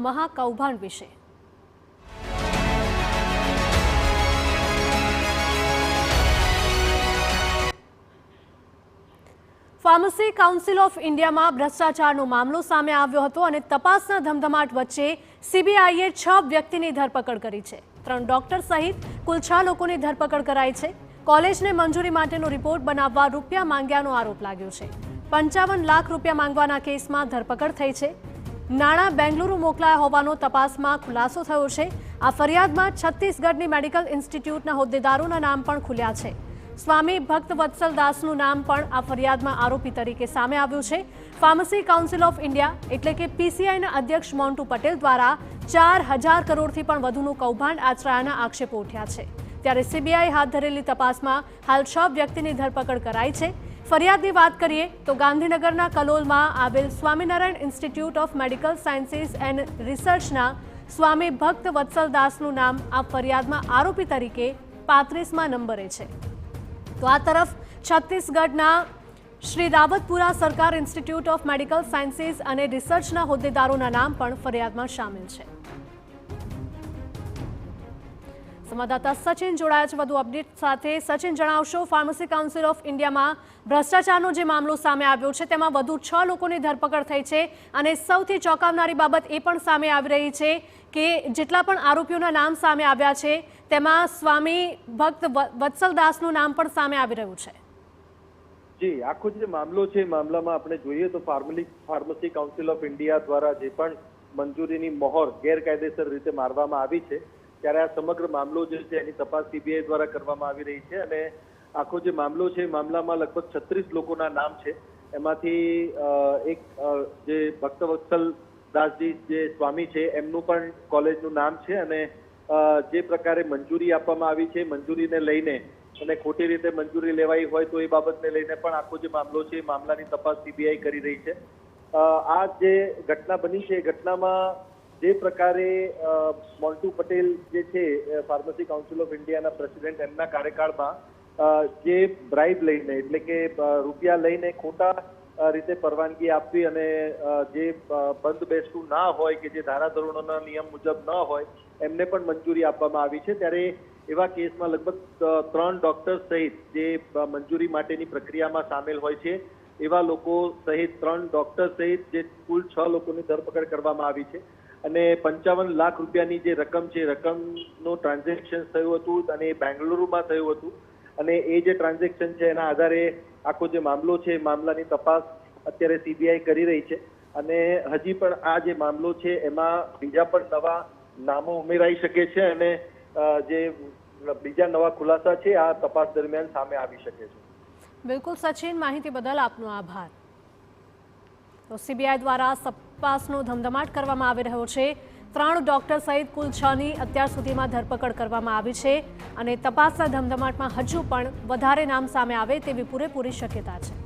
મહાકૌભાંડ વિશે। Pharmacy council of ઇન્ડિયામાં ભ્રષ્ટાચારનો મામલો સામે આવ્યો હતો અને તપાસના ધમધમાટ વચ્ચે સીબીઆઈએ 6 વ્યક્તિની ધરપકડ કરી છે। 3 ડોક્ટર સહિત કુલ 6 લોકોની ધરપકડ કરાઈ છે। કોલેજને મંજૂરી માટેનો રિપોર્ટ બનાવવા રૂપિયા માંગ્યાનો આરોપ લાગ્યો છે। 55 લાખ રૂપિયા માંગવાના કેસમાં ધરપકડ થઈ છે। નાણાં બેંગલુરુ મોકલાયા હોવાનો તપાસમાં ખુલાસો થયો છે। આ ફરિયાદમાં છત્તીસગઢની મેડિકલ ઇન્સ્ટિટ્યૂટના હોદ્દેદારોના નામ પણ ખુલ્યા છે। સ્વામી ભક્ત વત્સલ દાસનું નામ પણ આ ફરિયાદમાં આરોપી તરીકે સામે આવ્યું છે। ફાર્મસી કાઉન્સિલ ઓફ ઇન્ડિયા એટલે કે પીસીઆઈના અધ્યક્ષ મોન્ટુ પટેલ દ્વારા 4000 કરોડથી પણ વધુનું કૌભાંડ આચરાયાના આક્ષેપો ઉઠ્યા છે। ત્યારે સીબીઆઈ હાથ ધરેલી તપાસમાં હાલ 6 વ્યક્તિની ધરપકડ કરાઈ છે। ફરિયાદની વાત કરીએ તો ગાંધીનગરના કલોલમાં આવેલ Swaminarayan institute of medical sciences and રિસર્ચના સ્વામી ભક્ત વત્સલ દાસનું નામ આ ફરિયાદમાં આરોપી તરીકે 35મા નંબરે છે। તો આ તરફ છત્તીસગઢના શ્રી રાવતપુરા સરકાર ઇન્સ્ટિટ્યૂટ ઓફ મેડિકલ સાયન્સીસ અને રિસર્ચના હોદ્દેદારોના નામ પણ ફરિયાદમાં સામેલ છે। સંવાદદાતા સચિન જોડાયા છે વધુ અપડેટ સાથે। સચિન, જણાવશો, ફાર્મસી કાઉન્સિલ ઓફ ઇન્ડિયામાં ભ્રષ્ટાચારનો જે મામલો સામે આવ્યો છે તેમાં વધુ 6 લોકોની ધરપકડ થઈ છે અને સૌથી ચોંકાવનારી બાબત એ પણ સામે આવી રહી છે કે જેટલા પણ આરોપીઓના નામ સામે આવ્યા છે તેમાં સ્વામી ભક્ત વત્સલદાસનું નામ પણ સામે આવી રહ્યું છે। જી, આખો જે મામલો છે મામલામાં આપણે જોઈએ તો ફાર્મસી કાઉન્સિલ ઓફ ઇન્ડિયા દ્વારા જે પણ મંજૂરીની મહોર ગેરકાયદેસર રીતે મારવામાં આવી છે ત્યારે આ સમગ્ર મામલો જે છે એની તપાસ સીબીઆઈ દ્વારા કરવામાં આવી રહી છે અને આખો જે મામલો છે મામલામાં લગભગ 36 લોકોના નામ છે। એમાંથી એક જે ભક્તવત્સલ દાસજી જે સ્વામી છે એમનું પણ કોલેજનું નામ છે અને જે પ્રકારે મંજૂરી આપવામાં આવી છે મંજૂરીને લઈને અને ખોટી રીતે મંજૂરી લેવાઈ હોય તો એ બાબતને લઈને પણ આખો જે મામલો છે એ મામલાની તપાસ સીબીઆઈ કરી રહી છે। આ જે ઘટના બની છે એ ઘટનામાં જે પ્રકારે મોન્ટુ પટેલ જે છે ફાર્મસી કાઉન્સિલ ઓફ ઇન્ડિયાના પ્રેસિડેન્ટ એમના કાર્યકાળમાં જે બ્રાઇબ લઈને એટલે કે રૂપિયા લઈને ખોટા રીતે પરવાનગી આપવી અને જે બંધ બેસતું ના હોય કે જે ધારાધોરણોના નિયમ મુજબ ન હોય એમને પણ મંજૂરી આપવામાં આવી છે। ત્યારે એવા કેસમાં લગભગ 3 ડોક્ટર સહિત જે મંજૂરી માટેની પ્રક્રિયામાં સામેલ હોય છે એવા લોકો સહિત 3 ડોક્ટર સહિત જે કુલ 6 લોકોની ધરપકડ કરવામાં આવી છે અને 55 લાખ રૂપિયાની જે રકમ છે રકમનું ટ્રાન્ઝેક્શન થયું હતું અને બેંગલુરુમાં થયું હતું અને એ જે ટ્રાન્ઝેક્શન છે એના આધારે આખો જે મામલો છે મામલાની તપાસ અત્યારે સીબીઆઈ કરી રહી છે અને હજી પણ આ જે મામલો છે એમાં બીજા પણ નવા નામો ઉમેરાઈ શકે છે અને જે બીજા નવા ખુલાસા છે આ તપાસ દરમિયાન સામે આવી શકે છે। બિલકુલ સચિન, માહિતી બદલ આપનો આભાર। તો સીબીઆઈ દ્વારા તપાસનો ધમધમાટ કરવામાં આવી રહ્યો છે। 3 ડોક્ટર સહિત કુલ 6ની અત્યાર સુધીમાં ધરપકડ કરવામાં આવી છે અને તપાસના ધમધમાટમાં હજુ પણ વધારે નામ સામે આવે તેવી પૂરેપૂરી શક્યતા છે।